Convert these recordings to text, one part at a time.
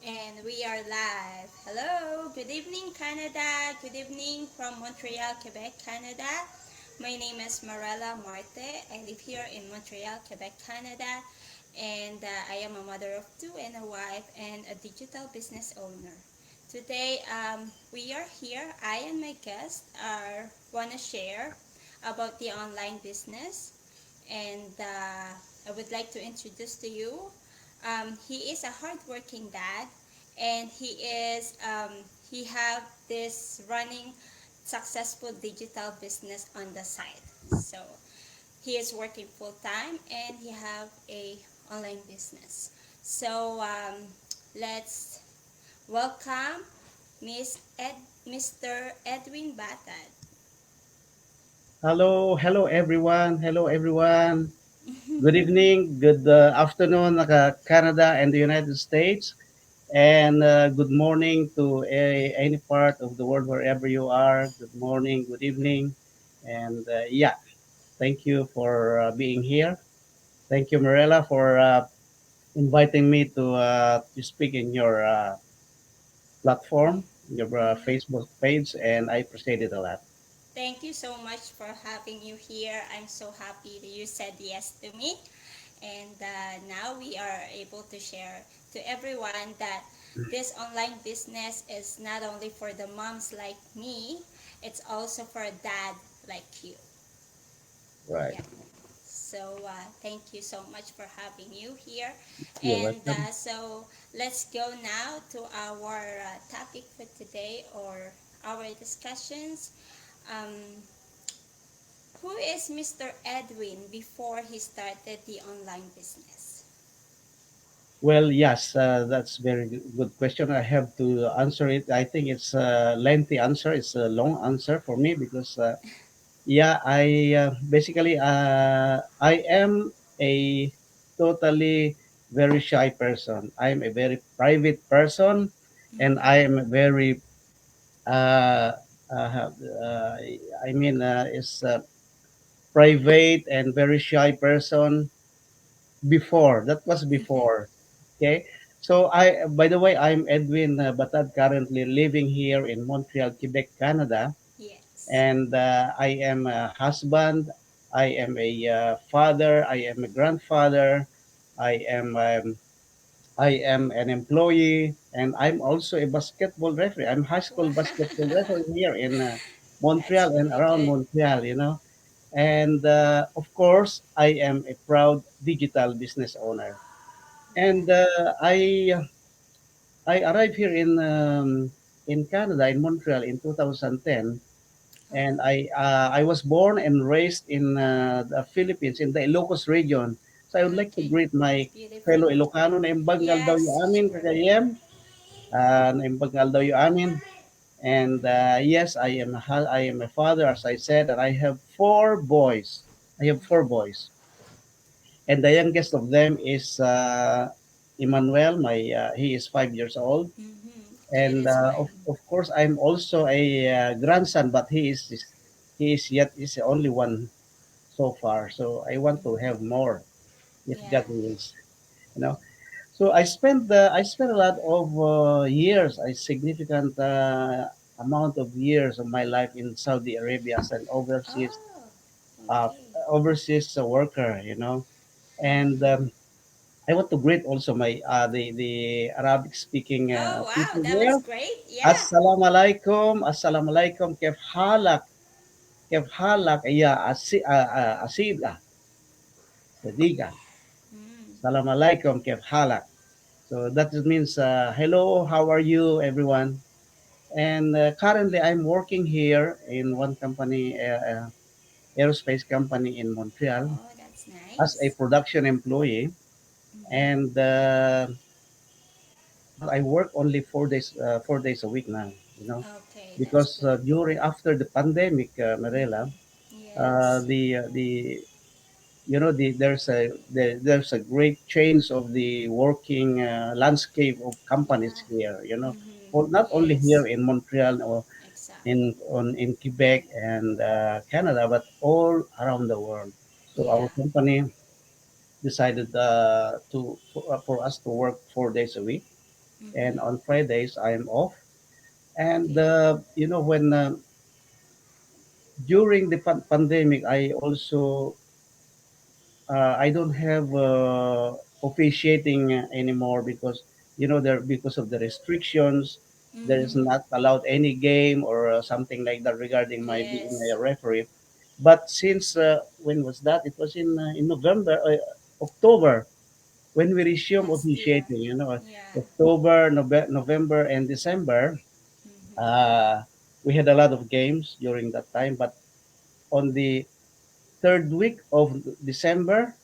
And we are live. Hello, good evening, Canada. Good evening from Montreal, Quebec, Canada. My name is Marella Marte. I live here in Montreal, Quebec, Canada. And I am a mother of two and a wife and a digital business owner. Today, we are here. I and my guest are want to share about the online business. And I would like to introduce to you he is a hardworking dad, and he have this running successful digital business on the side. So he is working full time, and he have a online business. So let's welcome Mr. Edwin Batad. Hello everyone. Hello everyone. Good evening, good afternoon, Canada and the United States, and good morning to any part of the world wherever you are. Good morning, good evening, and yeah, thank you for being here. Thank you, Marella, for inviting me to speak in your platform, your Facebook page, and I appreciate it a lot. Thank you so much for having you here. I'm so happy that you said yes to me. And now we are able to share to everyone that this online business is not only for the moms like me, it's also for a dad like you. Right. Yeah. So thank you so much for having you here. You're And welcome. so let's go now to our topic for today or our discussions. Um, who is Mr. Edwin before he started the online business? Well, yes, that's very good question. I have to answer it. I think it's a lengthy answer. It's a long answer for me because, yeah, I basically I am a totally very shy person. I'm a very private person, and I Mm-hmm. am a very uh, uh, uh, is private and very shy person before. That was Mm-hmm. before. Okay. So by the way, I'm Edwin Batad, currently living here in Montreal, Quebec, Canada, Yes. and I am a husband. I am a father. I am a grandfather. I am um, I am an employee, and I'm also a basketball referee. I'm high Wow. school basketball referee here in That's Montreal and really around good. Montreal. And of course, I am a proud digital business owner. And Yeah. I arrived here in Canada, in Montreal, in 2010, and Oh, I was born and raised in the Philippines, in the Ilocos region. So I would like to okay. greet That's my beautiful. fellow Ilocano na imbanggal daw yung Yes, amin, sure. kakayem, na imbanggal daw yung amin. And yes, I am a father, as I said, and I have four boys. I have four boys, and the youngest of them is Emmanuel. He is 5 years old, Mm-hmm. and Cutest one. of course I'm also a grandson, but he is only one so far. So I want to have more, if Yeah. God wills. You know. So I spent a lot of years, a significant amount of years of my life in Saudi Arabia as an Oh, uh, okay. overseas worker. And Mm-hmm. I want to greet also my the Arabic speaking Oh, wow. people That was here. great. Yeah. Assalamu alaikum, assalamu alaikum, kif halak, ya asida, sadiga. Mm. Assalamu alaikum, kif halak. So that means hello, how are you, everyone? And currently, I'm working here in one company, aerospace company in Montreal, Oh, that's as a nice. production employee. Mm-hmm. And but I work only 4 days, 4 days a week now. Okay, that's Because good. during after the pandemic, Marela, Yes. there's a great change of the working landscape of companies Yeah. here. Mm-hmm. Well, not only here Yes. in Montreal or Exactly. in Quebec and Canada, but all around the world. So our Yeah. company decided for us to work 4 days a week, and Mm-hmm. on Fridays I am off. And Okay. when during the pandemic, I don't have officiating anymore because there because of the restrictions. There is Mm-hmm. not allowed any game or something like that regarding my being Yes. a referee. But since when was that? It was in November, October when we resume Last year. officiating. Yeah. October, November, and December. Mm-hmm. Uh, we had a lot of games during that time, but on the third week of December,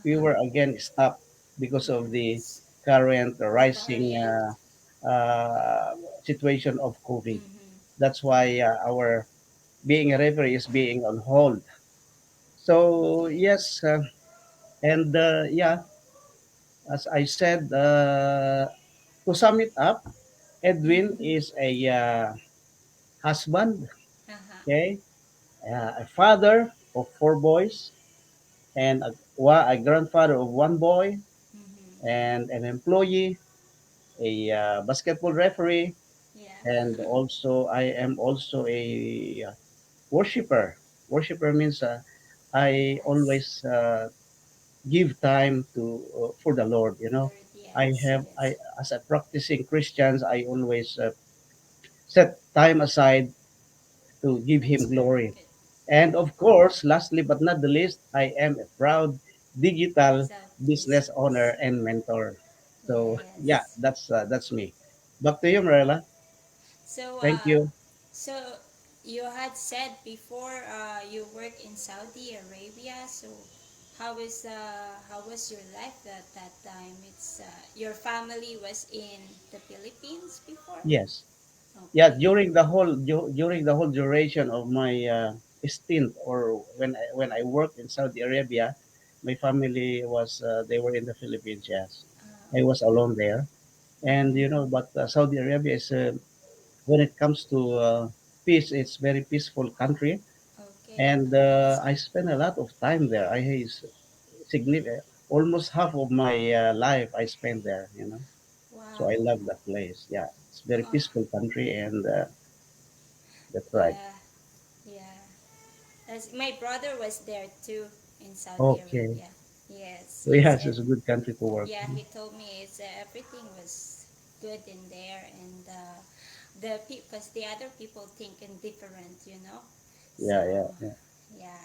we Uh-huh. were again stopped because of the Yes. current The rising variant. situation of COVID. Mm-hmm. That's why our being a referee is being on hold. So Okay. yes, and yeah, as I said, to sum it up, Edwin is a husband, Uh-huh. okay, a father of four boys, and a grandfather of one boy, Mm-hmm. and an employee, a basketball referee, and Yeah. also I am also a worshiper. Worshiper means I Yes. always give time to for the Lord. Lord, I yes, have I yes. as a practicing Christians, I always set time aside to give That's Him very glory. good. And of course, lastly but not the least, I am a proud digital Self business owner business. and mentor. So yeah, Yes. that's me. Back to you, Marella. So, Thank you. so you had said before you work in Saudi Arabia. So, how was your life at that time? It's your family was in the Philippines before. Yes. Yeah, Okay. during the whole duration of my stint, or when I worked in Saudi Arabia, my family was they were in the Philippines. Yes, I was Okay. alone there, and Mm-hmm. but Saudi Arabia is when it comes to peace, it's very peaceful country, Okay. and That's I good. spent a lot of time there. Significant, almost half of my life I spent there. So I Wow. love that place. Yeah, it's very Oh, peaceful country, and that's right. yeah. Yeah. As my brother was there too in Saudi Okay. Arabia. Yes, So he yes, said. it's a good country to work. Yeah, he told me everything was good in there, and because the other people think in different, you know. So Yeah, yeah, yeah. yeah,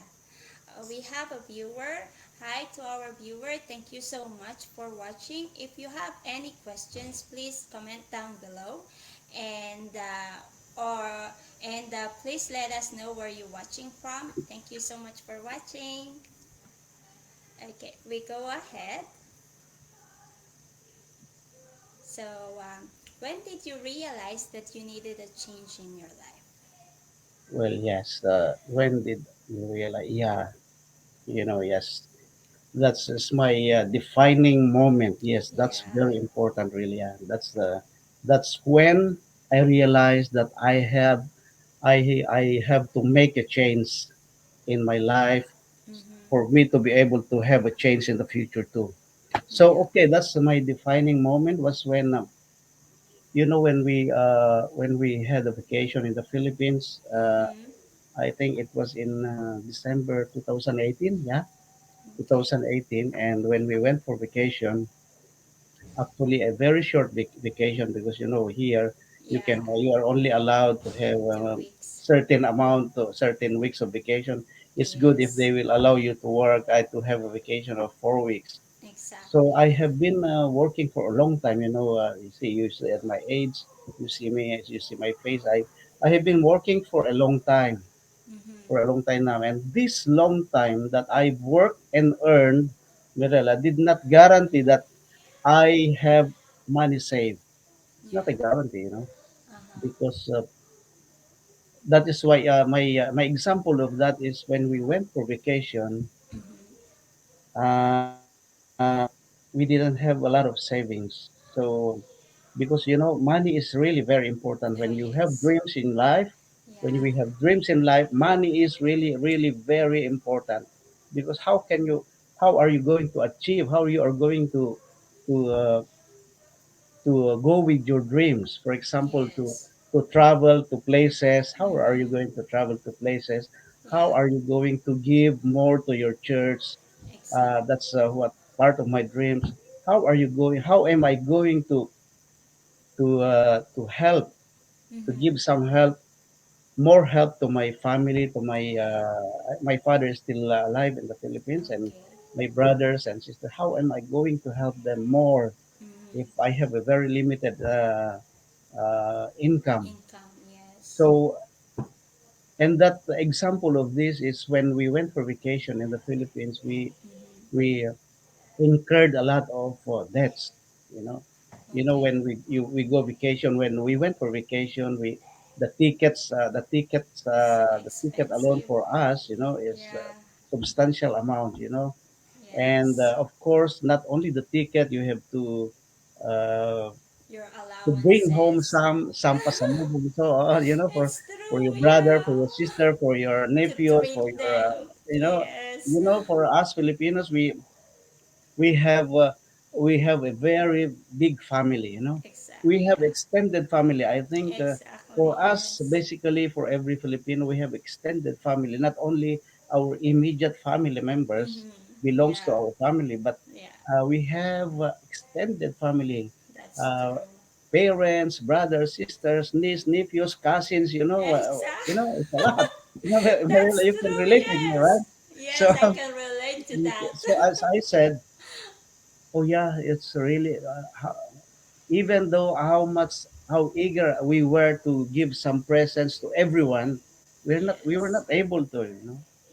we have a viewer. Hi to our viewer. Thank you so much for watching. If you have any questions, please comment down below, and or please let us know where you're watching from. Thank you so much for watching. Okay, we go ahead. So, when did you realize that you needed a change in your life? Well, yes. When did you realize? Yeah, yes. That's is my defining moment. Yes, that's Yeah. very important, really. Yeah, that's when I realized that I have to make a change in my life for Mm-hmm. me to be able to have a change in the future too. So Yeah. okay, that's my defining moment was when when we had a vacation in the Philippines. Mm-hmm. I think it was in December 2018. Yeah, Okay. 2018. And when we went for vacation, actually a very short vacation because here Yeah. you are only allowed to have 2 weeks. certain amount of certain weeks of vacation. It's good if Yes. they will allow you to work to have a vacation of 4 weeks. So Exactly. I have been working for a long time. You see at my age, you see me, as you see my face. I have been working for a long time, Mm-hmm. for a long time now. And this long time that I've worked and earned, Mirella, did not guarantee that I have money saved. It's not Yeah. a guarantee, Uh-huh. because that is why my example of that is when we went for vacation. Mm-hmm. We didn't have a lot of savings. So because money is really very important when Oh, you have yes. dreams in life. When we Yeah. have dreams in life, money is really really very important, because how are you going to achieve, how you are going to to go with your dreams. For example, Yes. to travel to places. How are you Mm-hmm. going to travel to places? How Yeah. are you going to give more to your church? Exactly. That's what part of my dreams. How are you going? How am I going to help, to Mm-hmm. give some help, more help to my family, to Yeah. my father is still alive in the Philippines, and Okay. my brothers and sisters. How am I going to help them more if Mm-hmm. I have a very limited income? Income. Yes. So, and that example of this is when we went for vacation in the Philippines, Mm-hmm. we incurred a lot of debts. You know, Okay. when we go vacation, when we went for vacation, we So the ticket alone expensive. for us, is Yeah. substantial amount. And Yes. of course, not only the ticket, you have uh, Your to bring home allowances. some pasalubong, so It's for true. your brother, for Yeah. your sister, for your To nephews, for treat your them. Yes. for us Filipinos, we have uh, we have a very big family. We Exactly. have Yeah. extended family. I think Exactly. for us, Yes. basically for every Filipino, we have extended family. Not only our immediate family members Mm-hmm. belongs to Yeah. our family, but Yeah. we have extended family. That's Uh, true. Parents, brothers, sisters, niece, nephews, cousins. It's a Exactly. lot. That's You can true. relate with me, Yes. right? So Yes, I can relate to that. so as I said, oh yeah, it's really even though how eager we were to give some presents to everyone, we were Yes. not able to,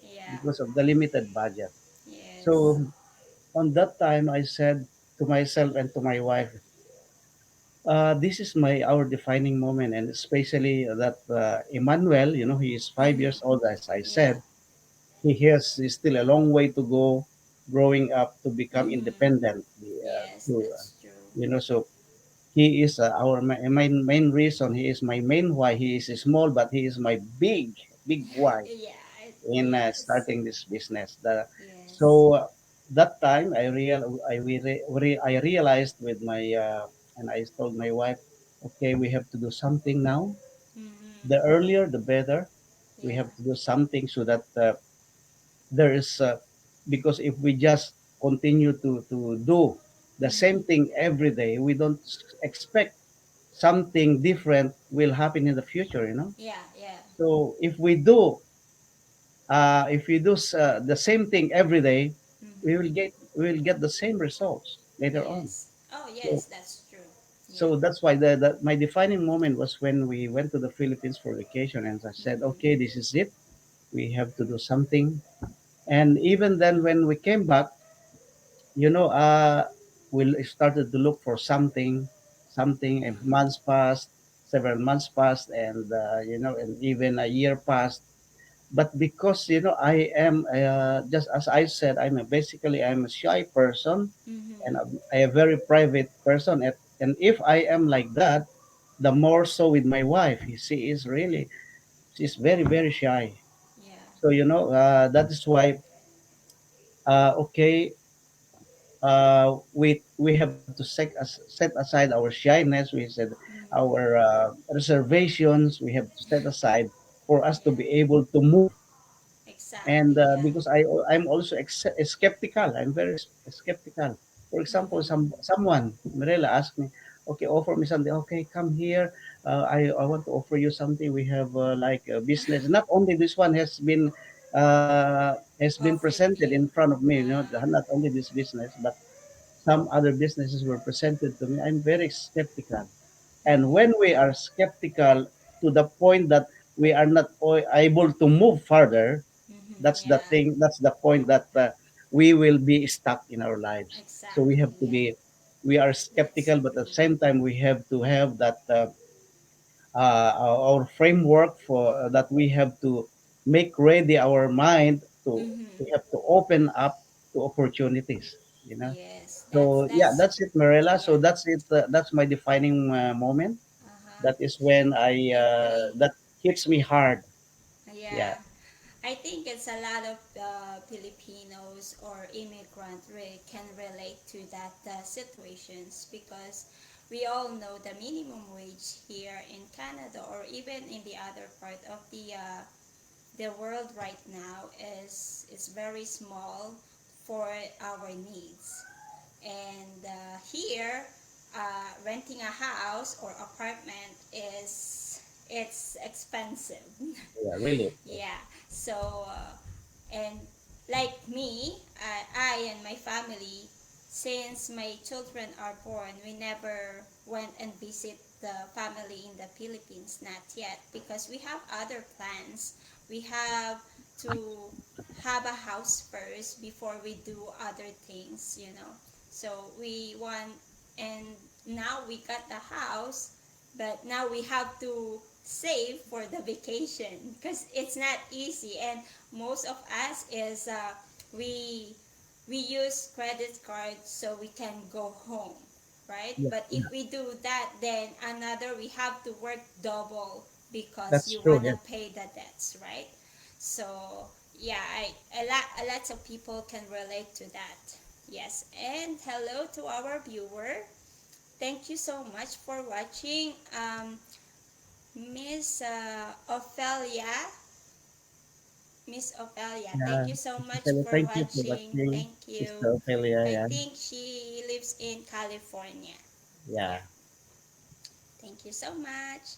Yeah. because of the limited budget. Yes. So on that time, I said to myself and to my wife, this is my our defining moment, and especially that Emmanuel, he is 5 years old, as I Yeah. said. He's still a long way to go, growing up to become independent. Yes, To that's true. so he is our main reason. He is my main why. He is small, but he is my big why Yeah. in Yes. starting this business. Yes. So that time I realized with my and I told my wife, okay, we have to do something now. The Mm-hmm. earlier, the better. We Yeah. have to do something so that there is because if we just continue to do the same Mm-hmm. thing every day, we don't expect something different will happen in the future. Yeah. Yeah. So if we do the same thing every day, Mm-hmm. we will get the same results later on. Yes. Oh, So yes, that's true. Yeah. that's why my defining moment was when we went to the Philippines for vacation, and I said, okay, Mm-hmm. this is it. We have to do something. And even then, when we came back, we started to look for something, and months passed, several months passed, and and even a year passed. But because I am just as I said, basically I'm a shy person, and Mm-hmm. I a very private person, and if I am like that, the more so with my wife. She's very very shy. Yeah. So that is why okay, we have to set aside our shyness. We said Mm-hmm. our reservations. We have to set aside for us to Yeah. be able to move. And Exactly. Yeah. because I'm also skeptical. I'm very skeptical. For example, Mm-hmm. someone Mirella asked me, okay, offer me something. Okay, come here. I want to offer you something. We have like a business. Not only this one has been Offered presented you. in front of me. Uh, Not only this business, but some other businesses were presented to me. I'm very skeptical. And when mm-hmm. we are skeptical to the point that we are not able to move further, Mm-hmm. that's the Yeah. thing. That's the point that we will be stuck in our lives. So Exactly. Yeah. we are That's skeptical, but at the true. same time, we have to have that our framework for that we have to make ready our mind to Mm-hmm. we have to open up to opportunities. You know. Yes. That's So yeah, that's that's it, Marilla. So yeah. that's it. That's my defining moment. Uh-huh. That is when I think that hits me hard. Yeah. yeah. I think it's a lot of Filipinos or immigrant can relate to that situations because we all know the minimum wage here in Canada or even in the other part of the world right now is very small for our needs. And here, renting a house or apartment is it's expensive. Yeah, really. Yeah. So and like me, I and my family, since my children are born, we never went and visit the family in the Philippines, not yet, because we have other plans. We have to have a house first before we do other things, you know. So we want, and now we got the house, but now we have to save for the vacation because it's not easy, and most of us is we we use credit cards so we can go home, right? Yeah, But yeah, if we do that, then another we have to work double because that's you true. want to Yeah. pay the debts, right? So yeah, a lot of people can relate to that. Yes, and hello to our viewer. Thank you so much for watching. Miss Ophelia, Miss Ophelia, thank Yeah. you so much Ophelia, for thank you for watching. watching, Thank you. Sister Ophelia. I Yeah. think she lives in California. Yeah. Yeah, thank you so much.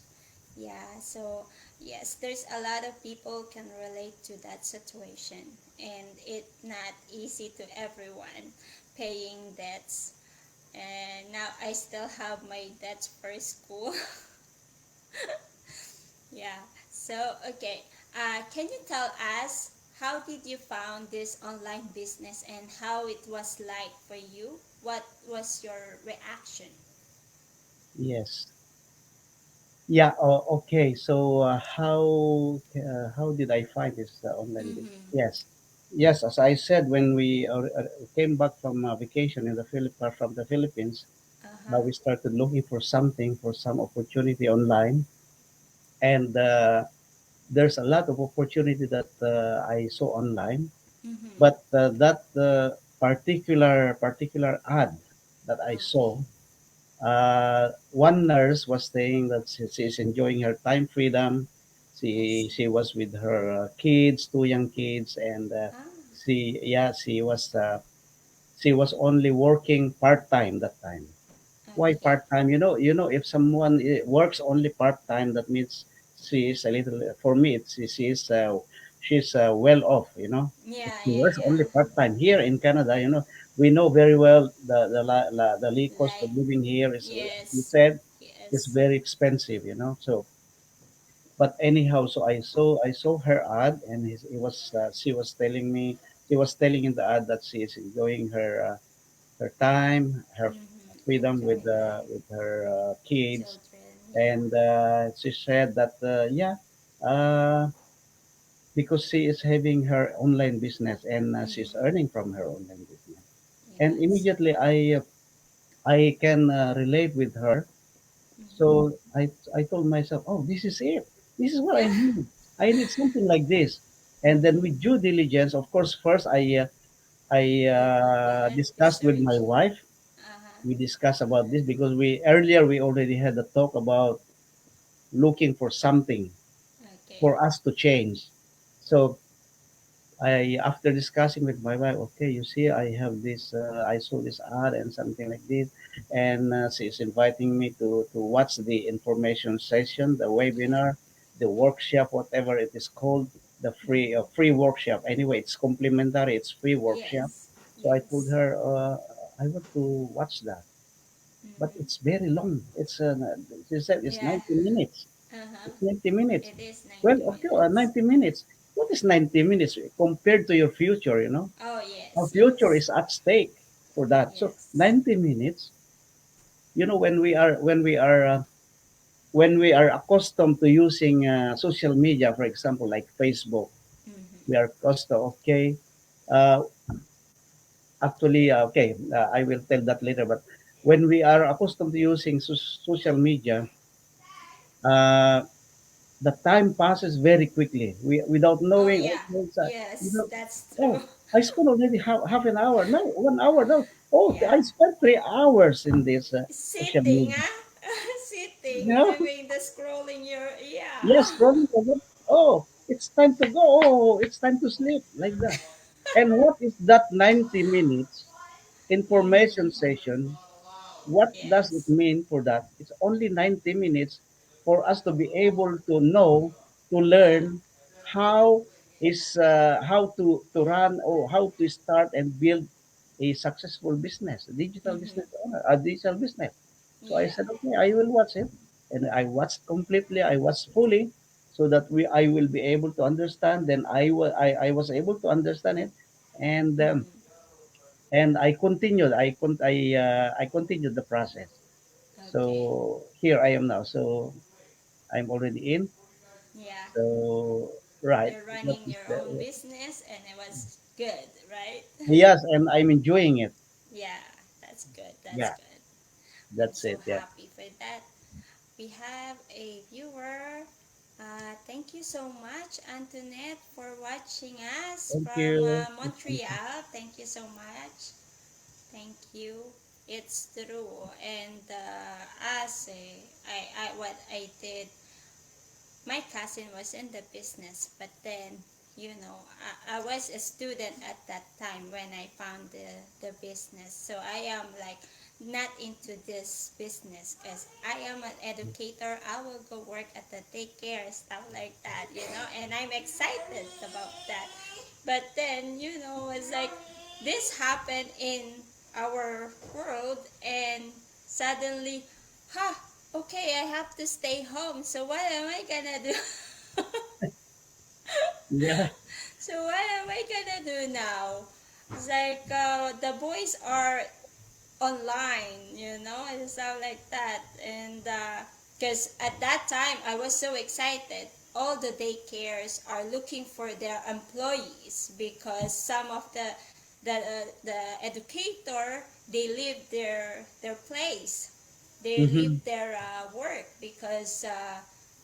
Yeah, so yes, there's a lot of people can relate to that situation, and it's not easy to everyone paying debts. And now I still have my debts for school. Yeah. So, okay. Can you tell us how did you found this online business and how it was like for you? What was your reaction? Yes. Yeah. Okay. So how did I find this online business? Mm-hmm. Yes. Yes. As I said, when we came back from vacation in the from the Philippines, Uh-huh. we started looking for something for some opportunity online, and there's a lot of opportunity that I saw online. Mm-hmm. But that particular ad that I Okay. saw, one nurse was saying that she is enjoying her time freedom. I see. She was with her kids, two young kids, and Ah, she was only working part time that time. Why okay. part time? If someone works only part time, that means she is a little. For me, she's well off. If Yeah, she yeah, works only yeah. part time here in Canada, we know very well the cost Like, of living here is, as you yes, said, is yes. very expensive. So, but anyhow, so I saw her ad, and it was she was telling in the ad that she is enjoying her time, her Mm-hmm. freedom Enjoy life, with her kids, children. Yeah. and she said that yeah, uh, because she is having her online business, and she's Mm-hmm. earning from her online business, and Yes. immediately I can relate with her. Mm-hmm. So I told myself, oh, this is it. This is what I Yeah. need. I need something like this. And then with due diligence, of course, first I You discussed with my research. wife. Uh-huh. We discussed about this because we already had a talk about looking for something Okay. for us to change. So I after discussing with my wife, okay, you see, I have this, I saw this ad and something like this, and she's inviting me to watch the information session, the Yeah. webinar, the workshop, whatever it is called, the Mm-hmm. free workshop. Anyway, it's complimentary, it's free workshop. Yes. So I told Yes. her, I want to watch that, but Mm-hmm. it's very long. She said it's Yeah. 90 minutes. Uh-huh. It's 90 minutes. It is Well, 90 okay, minutes. 90 minutes. What is 90 minutes compared to your future, Oh, Our yes, future yes. is at stake for that. So Yes. 90 minutes, when we are accustomed to using social media, for example, like Facebook, we Mm-hmm. are accustomed, okay, uh, actually, okay, I will tell that later, but when we are accustomed to using social media, uh, the time passes very quickly. Without Oh, knowing, yeah. okay, Yes, without, that's true. oh, I spent already half an hour. No, 1 hour. No. Oh, Yeah. I spent 3 hours in this social Sitting, media. ah? You Sitting, know, doing the scrolling your, yeah. yes, probably. Oh, it's time to go. Oh, it's time to sleep, like that. And what is that 90 minutes information Mm-hmm. session? What does it Yes. mean for that? It's only 90 minutes for us to be able to know, to learn how how to run or how to start and build a successful business, a digital Mm-hmm. business owner, a digital business. So I Yeah. said, okay, I will watch it, and I watched completely. I watched fully, so that I will be able to understand. Then I was able to understand it, and um, Mm-hmm. and I continued. I continued the process. Okay. So here I am now. So I'm already in. Yeah. So right, You're what running is your own the business and it was good, right? yes, and I'm enjoying it. Yeah, that's good. That's Yeah, good. I'm that's so it. Yeah. happy for that. We have a viewer. Thank you so much, Antoinette, for watching us Thank from you. Montreal. Thank you so much. Thank you. It's true. And as what I did, my cousin was in the business, but then, I was a student at that time when I found the business. So I am like not into this business because I am an educator. I will go work at the daycare, stuff like that, and I'm excited about that. But then, it's like this happened in our world, and suddenly, huh, okay, I have to stay home. So what am I gonna do? Yeah. So what am I gonna do now? It's like the boys are online, and stuff like that. And because at that time I was so excited, all the daycares are looking for their employees because some of the educator, they leave their place, they Mm-hmm. leave their work because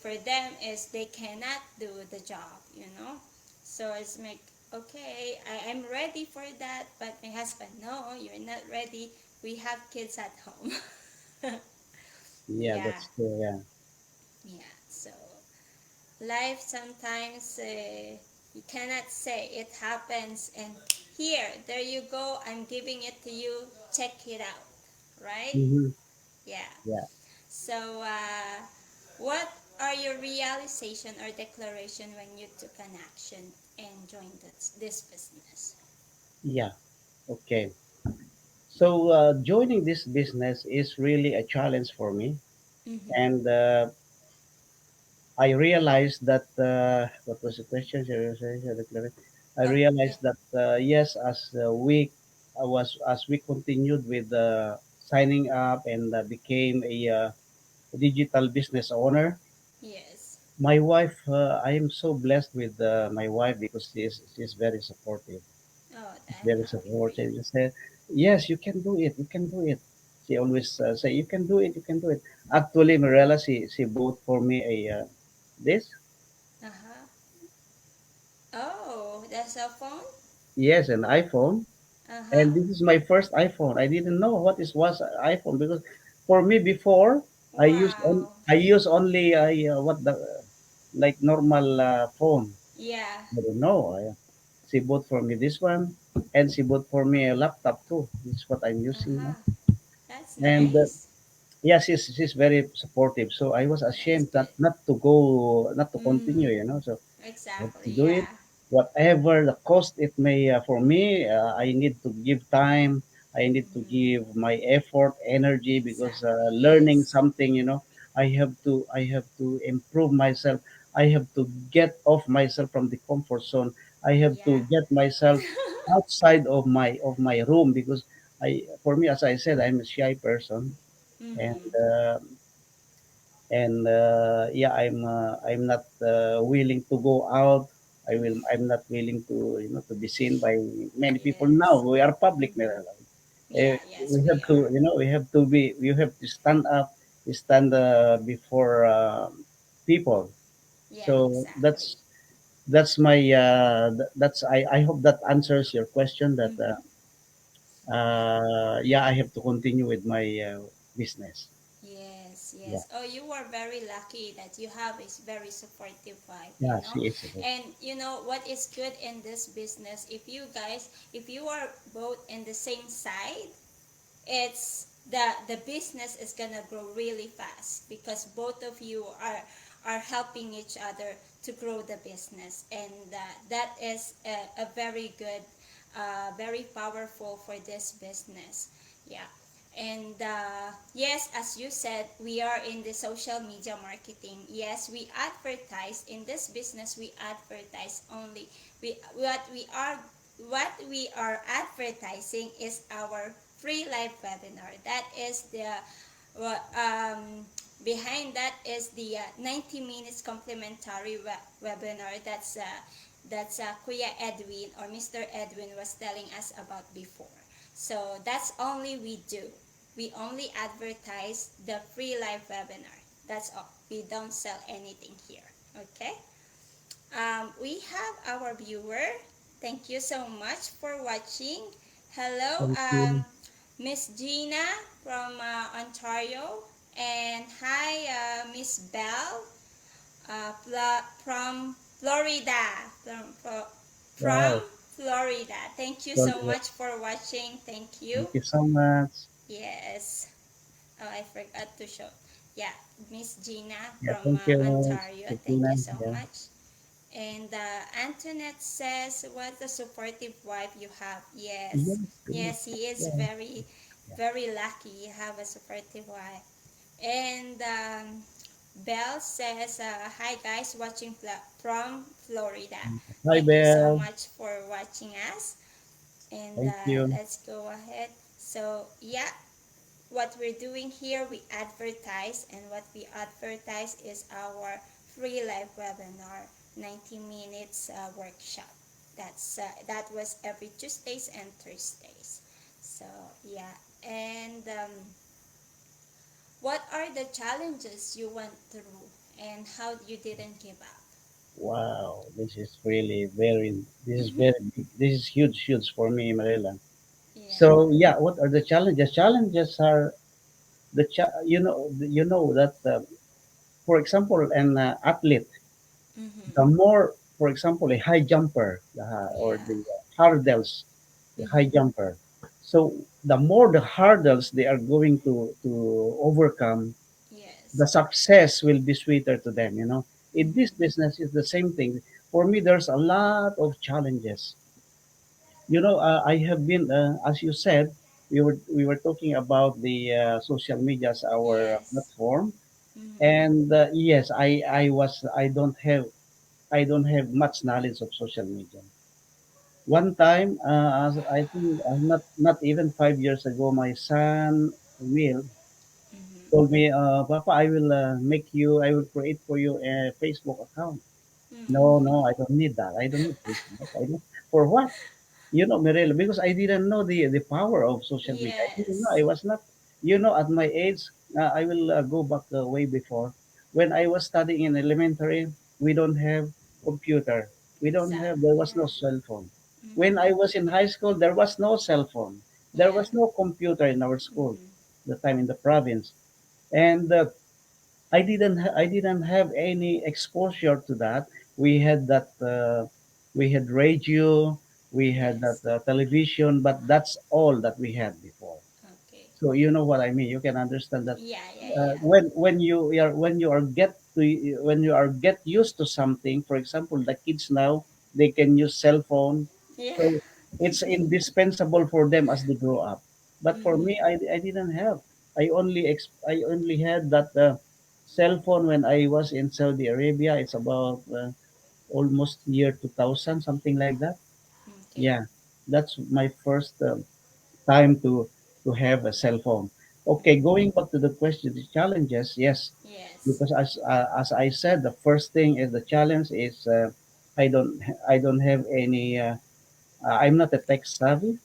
for them is they cannot do the job. So it's like, okay, I am ready for that, but my husband, no, you're not ready. We have kids at home. Yeah, Yeah, that's true. Yeah. yeah. So life sometimes you cannot say it happens, and here, there you go. I'm giving it to you. Check it out, right? Mm-hmm. Yeah. Yeah. So, what are your realization or declaration when you took an action and joined this business? Yeah. Okay. So joining this business is really a challenge for me, Mm-hmm. and I realized that what was the question? I Oh, yeah. realized that yes, as we continued with signing up and became a digital business owner. Yes. My wife, I am so blessed with my wife because she's very supportive. Oh, She's I'm very happy for supportive. you. She said, "Yes, you can do it. You can do it." She always say, "You can do it. You can do it." Actually, Mirella, she bought for me a this. Uh-huh. Oh, that's a phone? Yes, an iPhone. Uh-huh. And this is my first iPhone. I didn't know what is was iPhone because for me before Wow. I use only what the like normal phone. Yeah. I don't know. She bought for me this one, and she bought for me a laptop too. This is what I'm using now. Uh-huh. That's And nice. yeah, she's very supportive. So I was That's ashamed good. not to go, not to continue. Mm-hmm. So I have to Exactly, do it, yeah. whatever the cost it may for me. I need to give time. I need to Mm-hmm. give my effort, energy because Exactly, learning yes. something. I have to improve myself. I have to get off myself from the comfort zone. I have Yeah. to get myself outside of my room because for me, as I said, I'm a shy person, and Mm-hmm. yeah, I'm not willing to go out. I'm not willing to to be seen by many people. Now Yes. we are public Mm-hmm. now. Yeah, We yes, have we to are. you have to stand up, stand before people. Yeah, So exactly. that's my that's I hope that answers your question, that Mm-hmm. yeah, I have to continue with my business. Yes, Yeah, yes. Oh, you are very lucky that you have a very supportive wife, you yeah, know. she is. And you know what is good in this business, if you guys, if you are both in the same side, it's the business is gonna grow really fast because both of you are helping each other to grow the business, and that is a very good, very powerful for this business. Yeah. And yes, as you said, we are in the social media marketing. Yes, we advertise in this business. We advertise only. We what we are advertising is our free live webinar. That is the what behind that is the 90 minutes complimentary webinar. That's Kuya Edwin or Mr. Edwin was telling us about before. So that's only we do. We only advertise the free live webinar. That's all. We don't sell anything here. Okay? We have our viewer. Thank you so much for watching. Hello, Thank you. Miss Gina from Ontario. And hi, Miss Bell from Florida. From Wow. Florida. Thank you so Thank much for watching. Thank you. you so much. Yes. Oh, I forgot to show. Yeah, Miss Gina Yeah, from thank you, Miss Ontario. Thank Christina. you so Yeah. much. And Antoinette says, "What a supportive wife you have." Yes, Yes, yes, yes, he is yeah, very, yeah. very lucky. You have a supportive wife. And Belle says, "Hi guys, watching from Florida. Hi, Thank you so Belle. much for watching us." And Thank you. let's go ahead. So yeah, what we're doing here, we advertise, and what we advertise is our free live webinar, 90 minutes workshop. That was every Tuesdays and Thursdays. So yeah, and what are the challenges you went through, and how you didn't give up? Wow, this is really very, this is very big. This is huge, huge for me, Marilla. Yeah. So yeah, what are the challenges? Challenges are you know that for example, an athlete, Mm-hmm. the more, for example, a high jumper or Yeah. the hurdles, the high Mm-hmm. jumper. So the more the hurdles they are going to overcome, the Yes. success will be sweeter to them. You know, in this Mm-hmm. business, it's the same thing. For me, there's a lot of challenges. You know, I have been, as you said, we were talking about the social media as our Yes. platform, Mm-hmm. and yes, I don't have much knowledge of social media. One time, as I think not even 5 years ago, my son Will Mm-hmm. told me, "Papa, I will create for you a Facebook account." No, Mm-hmm. no, I don't need that. I don't need Facebook. I don't, for what? You know, Mirella, because I didn't know the power of social media. I didn't know. Yes. I was not, you know, at my age, I will go back way before. When I was studying in elementary, we don't have computer. There Exactly. was no Yeah. cell phone. When I Mm-hmm. was in high school, there was no cell phone. There Yeah. was no computer in our school, Mm-hmm. the time in the province. And I didn't have any exposure to that. We had that we had radio, we had that Yes. television, but that's all that we had before. Okay. So you know what I mean. You can understand that Yeah, yeah, yeah. when you are get used to something. For example, the kids now they can use cell phone, Yeah. so it's indispensable for them as they grow up. But for me, Mm-hmm. I didn't have. I only had that cell phone when I was in Saudi Arabia. It's about almost year 2000, something like that. Okay. Yeah, that's my first time to have a cell phone. Okay, Mm-hmm. going back to the question, the challenges, yes, Yes. because as I said, the first thing is the challenge is I don't have any. I'm not a tech savvy.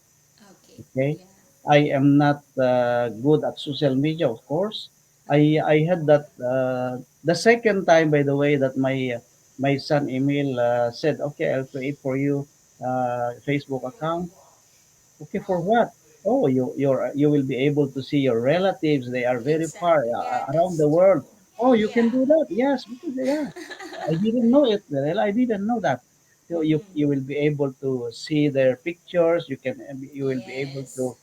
Okay. Okay, Yeah. I am not good at social media, of course. Uh-huh. I had that the second time, by the way, that my son Emil said, "Okay, I'll create for you Facebook account." Okay, for what? Oh, you will be able to see your relatives. They are very far Exactly. Yeah, around that's the world. true. Oh, you can Yeah. do that. Yes, because yeah, I didn't know it. Well, I didn't know that. So you Mm-hmm. will be able to see their pictures. You will be able Yes. to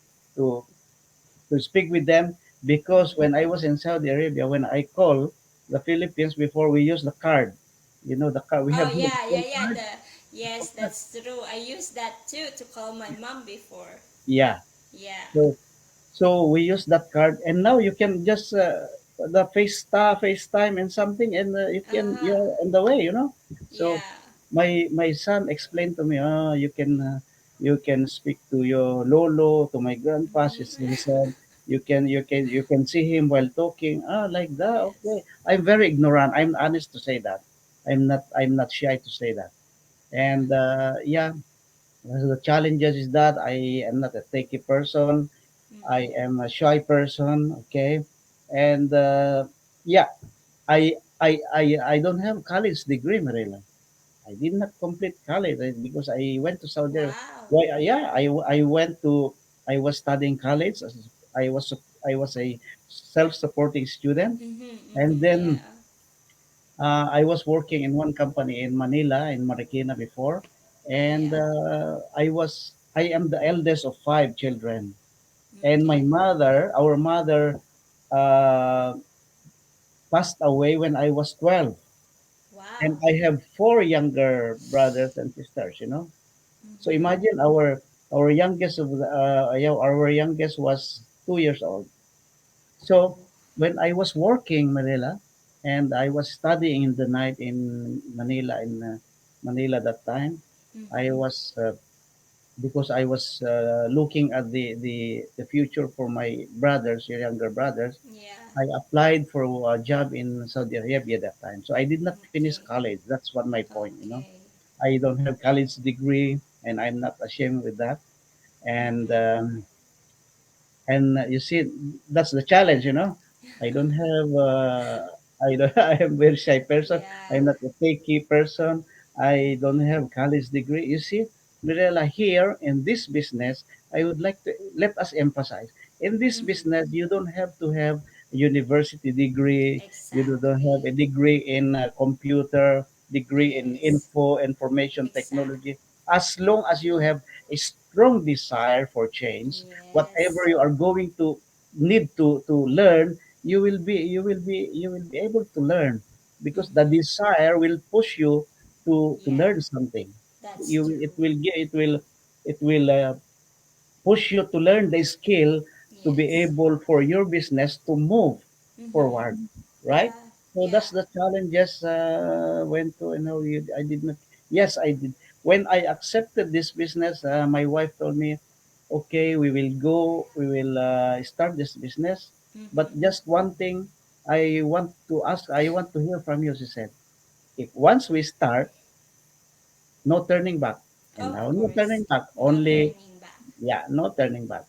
to speak with them, because when I Mm-hmm. was in Saudi Arabia, when I call the Philippines before, we use the card. You know the card. We Oh have here the yeah, yeah, phone yeah. card. The yes, that's true. I used that too to call my mom before. Yeah. Yeah. So we use that card, and now you can just the FaceTime and something, and Uh-huh. you're on the way. You know. So Yeah. my son explained to me, you can speak to your lolo, to my grandpa. He Mm-hmm. said you can see him while talking. Like that. Yes. Okay. I'm very ignorant. I'm honest to say that. I'm not shy to say that. And yeah, the challenges is that I am not a techie person. I Mm-hmm. am a shy person, okay, and yeah, I don't have college degree, Marilla. I did not complete college because I went to Saudi Arabia. Wow. Well, yeah, I went to I was studying college. I was I was a self-supporting student, Mm-hmm. and Mm-hmm. then Yeah. I was working in one company in Manila, in Marikina before, and Yeah. I am the eldest of five children, and Okay. our mother, uh, passed away when I was 12, Wow. and I have four younger brothers and sisters. You know, so Mm-hmm. imagine our youngest was 2 years old. So when I was working Manila, and I was studying in the night in Manila Manila that time, I Mm-hmm. was because I was looking at the future for my brothers, your younger brothers. Yeah. I applied for a job in Saudi Arabia that time. So I did not finish Okay. college. That's what my point, you know. Okay. I don't have college degree, and I'm not ashamed with that. And Mm-hmm. you see, that's the challenge, you know. I don't have I don't I am very shy person. Yeah. I'm not a picky person. I don't have college degree. You see, Mirella, here in this business, I would like to let us emphasize, in this Mm-hmm. business you don't have to have a university degree. You don't Exactly. have a degree in computer, degree in Yes. information Exactly. technology. As long as you have a strong desire for change, whatever Yes. you are going to need to learn, you will be able to learn, because the Mm-hmm. desire will push you to Yeah. learn something. That's It true. will get it will push you to learn the skill to be Yes. able for your business to move Mm-hmm. forward, right? Yeah. So Yeah. that's the challenges went to, I did not. Yes, I did. When I accepted this business, my wife told me, okay, we will start this business, but Mm-hmm. just one thing I want to hear from you. She said, if once we start, no turning back. And Of now no course. turning back, No only, turning back. yeah, no turning back.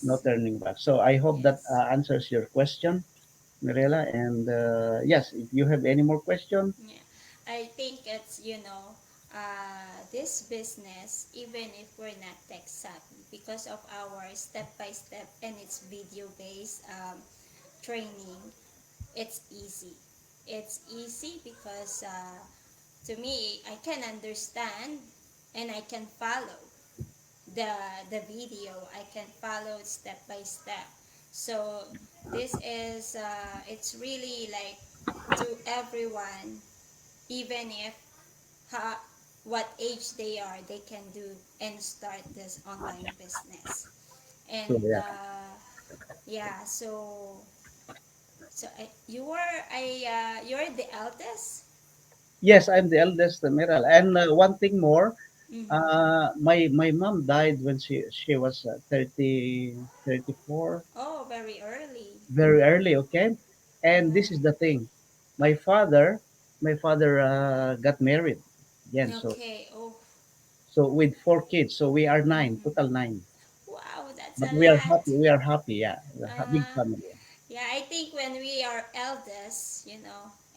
No Yes. turning back. So I hope that Yes. answers your question, Mirela. And yes, if you have any more question, Yeah. I think it's, this business, even if we're not tech savvy, because of our step by step and it's video based training, it's easy. It's easy because to me, I can understand and I can follow the video. I can follow step by step. So this is it's really like to everyone, even if ha, what age they are, they can do and start this online business. so And yeah. yeah, so you are you're the eldest. Yes, I'm the eldest, Mirela. And one thing more, Mm-hmm. my mom died when she was 34, Oh, very early. very early. Okay, and this is Uh-huh. the thing, my father my father got married again. Okay. Oh. With four kids, so we are nine, Mm-hmm. total nine. Wow, that's But a lot. we are happy, yeah. We're a big Uh, family. yeah, I think when we are eldest,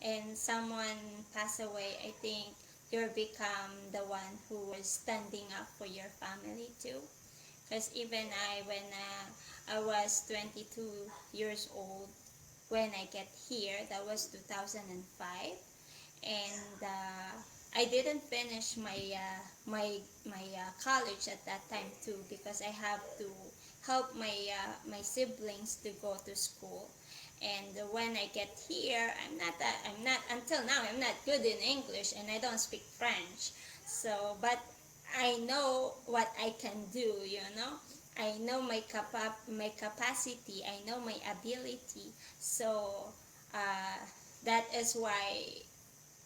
and someone pass away, I think you're become the one who is standing up for your family too. Because even I was 22 years old when I get here, that was 2005, and I didn't finish my college at that time too, because I have to help my siblings to go to school. And when I get here, I'm not until now I'm not good in English, and I don't speak French. So, but I know what I can do. I know my capacity. I know my ability. So uh, that is why,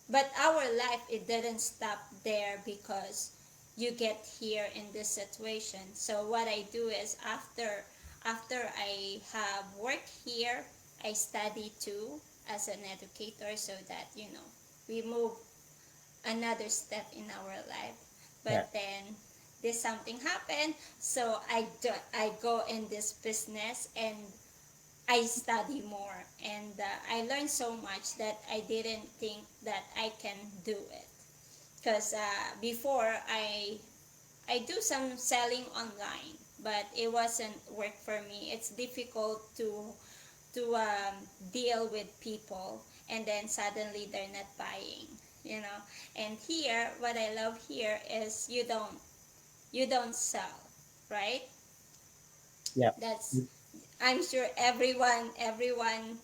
but our life, it didn't stop there, because you get here in this situation. So what I do is, after I have work here, I study too as an educator, so that we move another step in our life. Yeah. But then this something happened, so I go in this business, and I study more, and I learned so much that I didn't think that I can do it. Because before, I do some selling online, but it wasn't work for me. It's difficult to deal with people, and then suddenly they're not buying. You know, and here, what I love here is you don't sell, right? Yeah. That's I'm sure everyone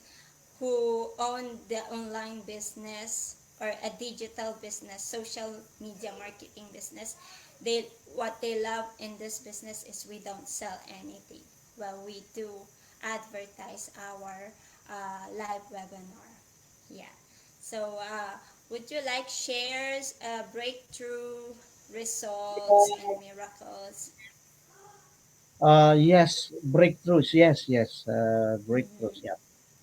who own the online business, or a digital business, social media marketing business, they what they love in this business is we don't sell anything, but we do advertise our live webinar. Yeah. So, would you like shares, breakthrough results and miracles? Yes, breakthroughs. Yes, yes, breakthroughs. Mm-hmm. Yeah,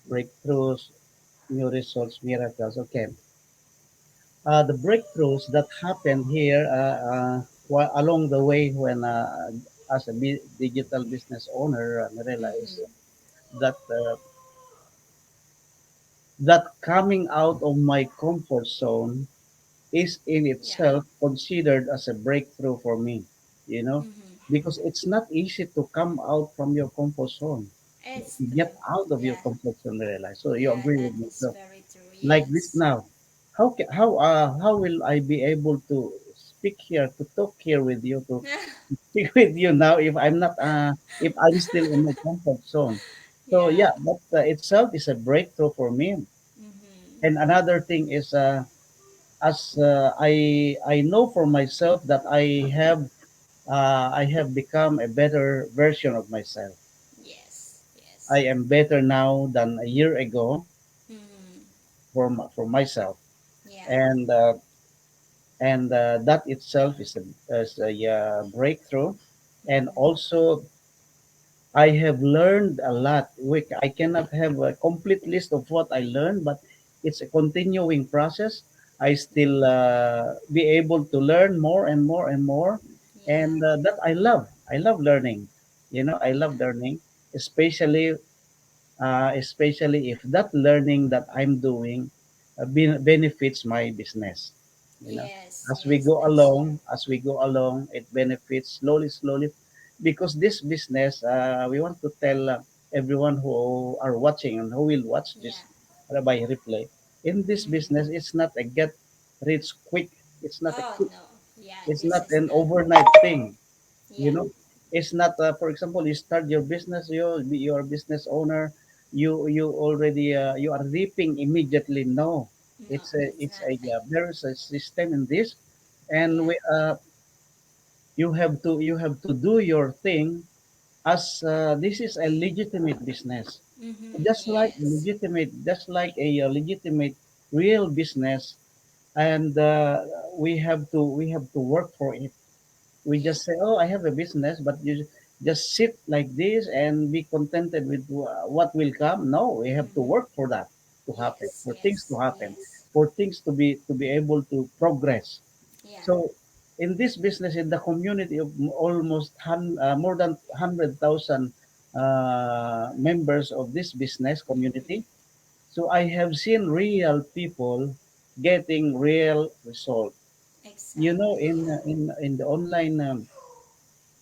breakthroughs, new results, miracles. Okay. The breakthroughs that happened here along the way when, as a digital business owner, I realized Mm-hmm. that that coming out of my comfort zone is in Yeah. itself considered as a breakthrough for me, you know, Mm-hmm. because it's not easy to come out from your comfort zone, It's to true. get out of your Yeah. comfort zone, realize. So you Yeah, agree that with me. is So very true. like this Yes. now, how will I be able to speak here, to talk here with you, to speak with you now if I'm not, if I'm still in my comfort zone? So Yeah. yeah, that itself is a breakthrough for me. Mm-hmm. And another thing is, as I know for myself that I have become a better version of myself. Yes. I Yes. am better now than a year ago Mm-hmm. for myself, Yeah. and that itself is a breakthrough. And Mm-hmm. also, I have learned a lot. I cannot have a complete list of what I learned, but it's a continuing process. I still be able to learn more and more and more, Yeah. and that I love. I love learning. I love Yeah. learning, especially especially if that learning that I'm doing benefits my business. You know, Yes. Yes. That's true. as we go along, it benefits slowly, slowly, because this business, we want to tell everyone who are watching and who will watch Yeah. this by replay. In this business, Mm-hmm. it's not a get rich quick. It's not a Oh quick. no. Yeah. It's This not is an not. overnight thing. Yeah. you know it's not, for example, you start your business, you're a business owner, you already you are reaping immediately. No, No, it's it's not a like. there is a system in this, and Yeah. you have to do your thing, as this is a legitimate business, Mm-hmm. Yes. just like a legitimate real business. And we have to work for it. We Yeah. just say, "Oh, I have a business," but you just sit like this and be contented with what will come. No, we have to Mm-hmm. work for that to happen, Yes. for things to Yes. happen, Yes. for things to be able to progress. Yeah. So, in this business, in the community of more than 100,000 members of this business Mm-hmm. community, so I have seen real people getting real result. Exactly. In Yeah. the online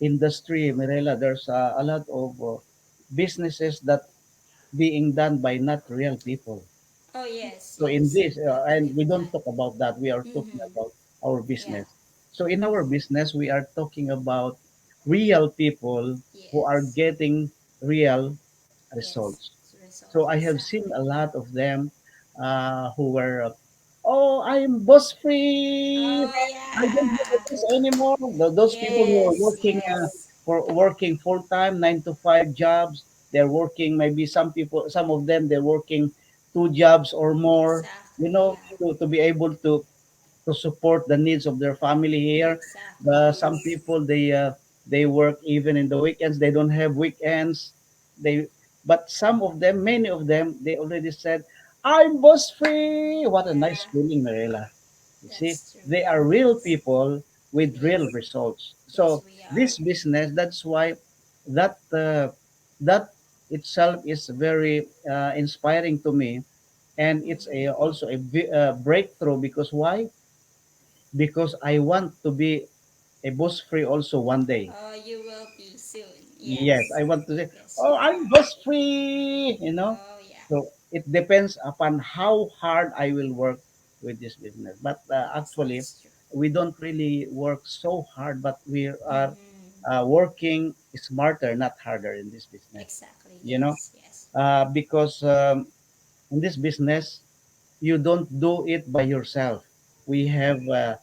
industry, Mirela, there's a lot of businesses that being done by not real people. Oh yes, So in yes. this, I and believe we don't that. talk about that. We are talking Mm-hmm. about our Yeah. business. So in our business, we are talking about real people who are Yes. getting real Yes. results. Result So I have seen exactly. a lot of them who were, oh, I'm boss free. Oh I don't do yeah. this anymore. Those people who are Yes. working Yes. for working full time, 9 to 5 jobs. They're working maybe some people, some of them they're working 2 jobs or more. You Exactly. know, Yeah. to be able to support the needs of their family here. Exactly. Some Yes. people they work even in the weekends. They don't have weekends. They but some of them, many of them, they already said, "I'm boss free." What a nice Yeah. feeling, Marilla. You see, That's true. they are real people with real Yes. results. Yes, So we are. this business, that's why that that itself is very inspiring to me, and it's a Mm-hmm. also a breakthrough because why? Because I want to be a boss free also one day. Oh, you will be soon. Yes, Yes. I want to say, Yes, oh, you I'm are. boss free, you know. Oh, yeah. So it depends upon how hard I will work with this business. But Yes, actually, that's true. we don't really work so hard, but we are Mm-hmm. working smarter, not harder in this business, Exactly. you know, Yes, yes. because in this business, you don't do it by yourself. We have, Mm-hmm.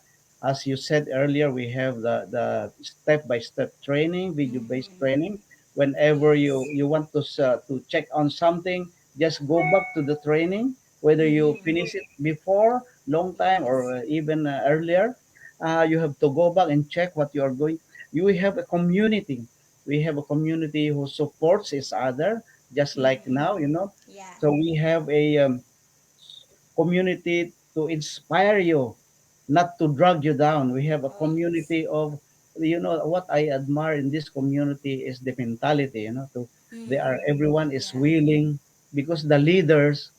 as you said earlier, we have the step by step training, video based Mm-hmm. training. Whenever Yes. you want to check on something, just go back to the training, whether you Mm-hmm. finish it before long time Yes. or even earlier. You have to go back and check what you are going. You have a community. We have a community who supports each other, just like Mm-hmm. now, you know. Yeah. So we have a community to inspire you, not to drag you down. We have a Oh, yes. community of, you know, what I admire in this community is the mentality, you know, they are, Mm-hmm. everyone is Yeah. willing because the leaders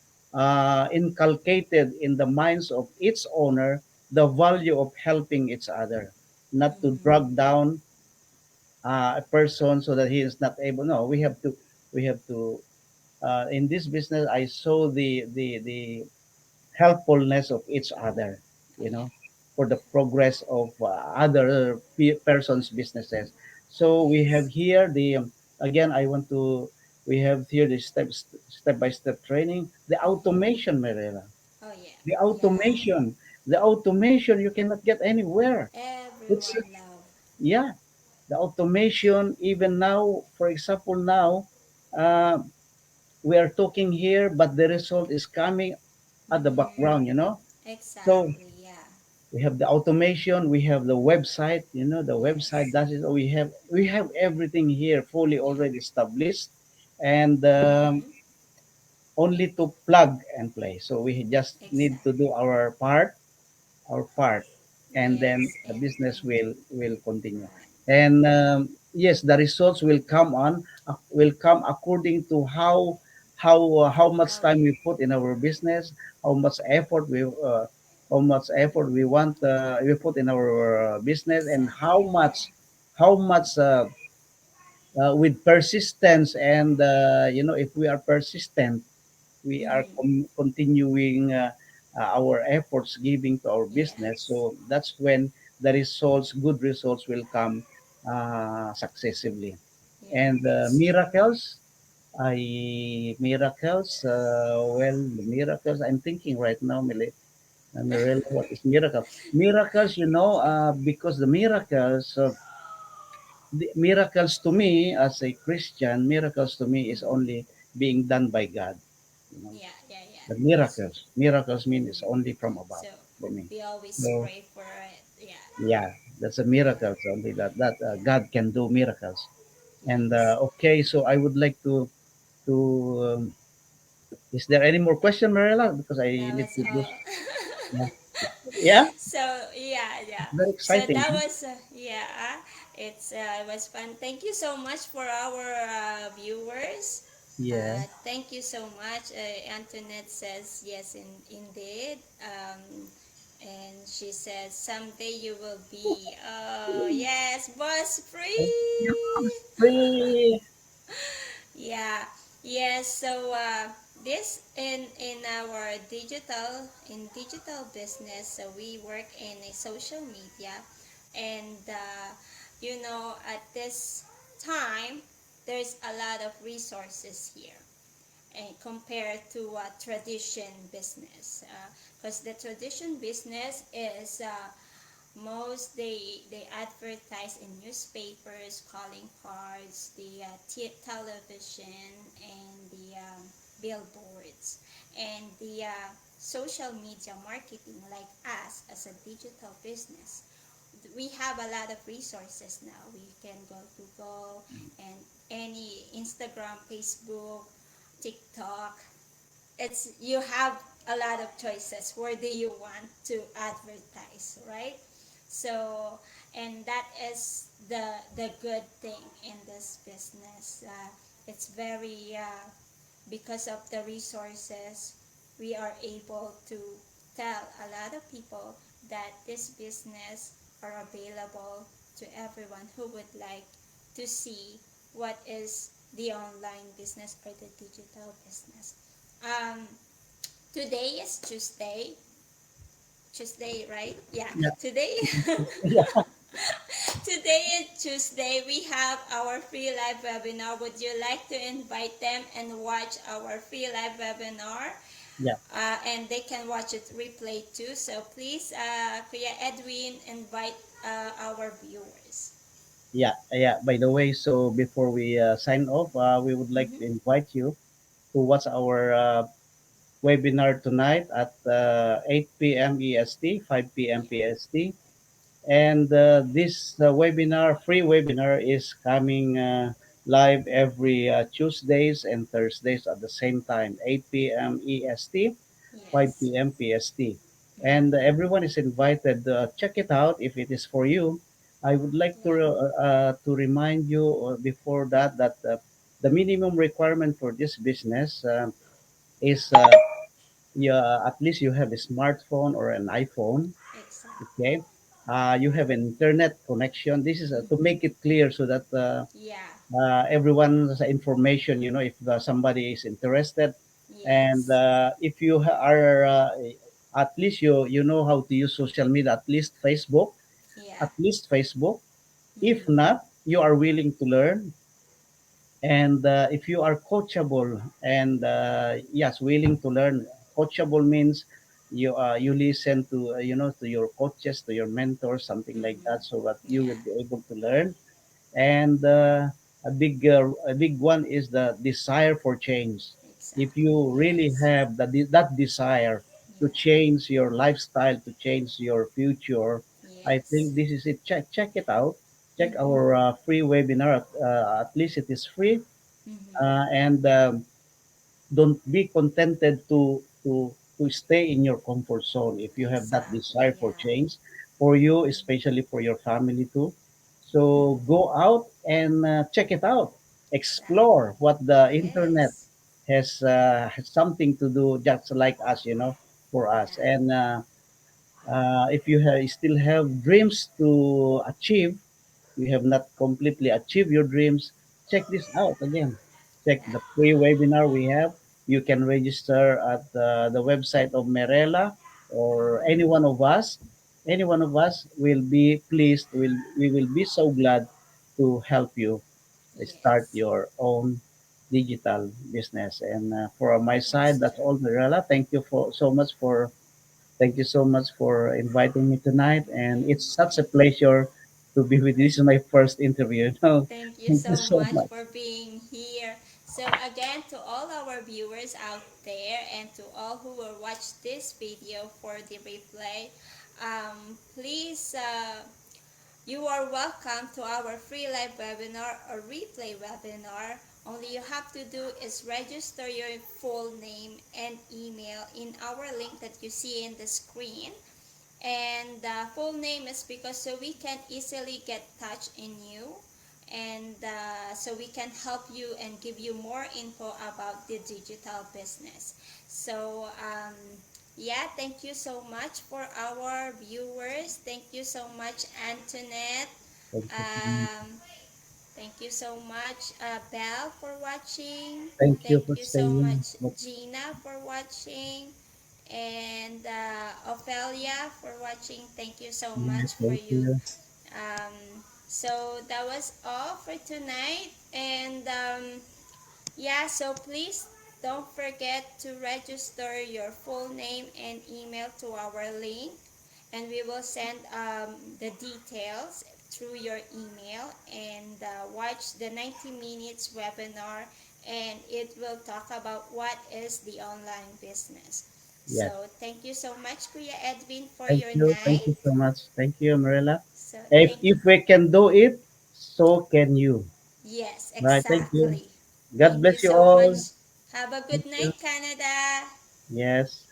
inculcated in the minds of each owner the value of helping each other, not to Mm-hmm. drag down a person so that he is not able. No, we have to, in this business, I saw the helpfulness of each other, Oh, you yeah. know, for the progress of other persons' businesses. So we have Yes. here the again. I want to. We have here the step by step training, the Mm-hmm. automation, Marela, Oh, yeah. the Yeah. automation, the automation. You cannot get anywhere. It's Everyone love. yeah, the automation. Even now, for example, now uh, we are talking here, but the result is coming at the Mm-hmm. background. You know, so Exactly. Yeah. we have the automation, we have the website, you know, the website Yes. that is, we have everything here fully Yeah. already established, and Mm-hmm. only to plug and play. So we just need to Exactly. do our part, and then Yes. the And business will continue. run. And yes, the results will come on will come according to how much How time you? we put in our business, how much effort we want we put in our business, and Exactly. Yeah. how much with persistence, and you know, if we are persistent, we are Mm-hmm. continuing our efforts giving to our business. Yes. So that's when the results, good results, will come successively. Yeah. And That's true. miracles, miracles. Well, the miracles. I'm thinking right now, Mirella, what is miracle? Miracles, you know, because the miracles to me as a Christian, miracles to me is Mm-hmm. only being done by God. You know, Yeah. Yeah. Yeah. the That's true. miracles mean it's Mm-hmm. only from above So for me. we always So pray for it. Yeah. yeah, that's a Yeah. miracle. Only that Yeah. God can do miracles. And Yes. okay, so I would like to. Is there any more question, Marilla? Because I That need was to do. all. Yeah, yeah, So yeah, yeah. very So exciting. that Huh? was yeah. It was fun. Thank you so much for our viewers. Yeah, Thank you so much. Antoinette says yes, indeed. And she said, someday you will be, oh, yes, boss free. Free. Yeah, yes. So this in our digital business. So we work in a social media, and at this time, there's a lot of resources here, and compared to tradition business, because the tradition business is most they advertise in newspapers, calling cards, the television, and the billboards, and the social media marketing. Like us as a digital business, we have a lot of resources now. We can go Google and any Instagram, Facebook, TikTok. It's you have a lot of choices. Where do you want to advertise, right? So, and that is the good thing in this business. It's very because of the resources, we are able to tell a lot of people that this business are available to everyone who would like to see what is the online business or the digital business. Um, Today is Tuesday. Tuesday, right? Yeah. Yeah. Today, Yeah. today is Tuesday. We have our free live webinar. Would you like to invite them and watch our free live webinar? Yeah. And they can watch it replay too. So please, Kuya Edwin, invite our viewers. Yeah. Yeah. By the way, so before we sign off, we would like Mm-hmm. to invite you to watch our webinar tonight at 8 p.m. EST, 5 p.m. Yeah. PST. And this webinar, free webinar, is coming live every Tuesdays and Thursdays at the same time, 8 p.m. EST, Yes. 5 p.m. PST. And Mm-hmm. everyone is invited. Check it out if it is for you. I would like Yeah. to remind you before that the minimum requirement for this business is yeah, at least you have a smartphone or an iPhone. Exactly. Okay, you have an internet connection. This is to Mm-hmm. make it clear so that Yeah. everyone's information, if somebody is interested, and Yes. if you are at least you know how to use social media, at least Facebook, Yeah. at least Facebook. If Mm-hmm. not, you are willing to learn, and if you are coachable, and yes, willing to learn. Coachable means you listen to to your coaches, to your mentors, something like Mm-hmm. that, so that you will Yeah. be able to learn. And a big one is the desire for change. If Exactly. you really Yes. have that desire to Yeah. change your lifestyle, to change your future, I Yes. think this is it. Check it out. Check Mm-hmm. our free webinar. At least it is free, Mm-hmm. and don't be contented to stay in your comfort zone if you have that Exactly. desire for Yeah. change, for you, Mm-hmm. especially for your family too. So Mm-hmm. go out and check it out, Exactly. explore what the internet Yes. has something to do, just like us, for us. Yeah. And if you still have dreams to achieve, you have not completely achieved your dreams, check this out again. Check Yeah. the free webinar we have. You can register at the website of Merela, or any Mm-hmm. one of us. Any one of us will be pleased. We will be so glad to help you start Yes. your own digital business. And for my side, That's that's true. all, Merela. Thank you so much for inviting me tonight, and it's Mm-hmm. such a pleasure to be with you. This is my first interview. Thank you Thank you so so much much. for being here. So again, to all our viewers out there and to all who will watch this video for the replay, please, you are welcome to our free live webinar or replay webinar. Only you have to do is register your full name and email in our link that you see in the screen. And the full name is because so we can easily get touch in you, and so we can help you and give you more info about the digital business. So Yeah, thank you so much for our viewers. Thank you so much, Antoinette. Thank you so much. Um, Thank you so much, Belle, for watching. Thank you Thank for you so staying. much, Gina, for watching. And Ophelia for watching. Thank you so Yeah, much for thank you. you. Um, so that was all for tonight. And yeah, so please don't forget to register your full name and email to our link, and we will send the details through your email, and watch the 90 minutes webinar, and it will talk about what is the online business. Yes. So thank you so much, Kuya Edwin, for Thank your you. Thank night. you so much. Thank you, Marilla. So thank If we can do it, so can you. yes, Right. Thank you. exactly. God Thank you bless you so much. all. Have a Thank good you. night, Canada. Yes.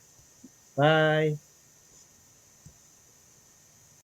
Bye.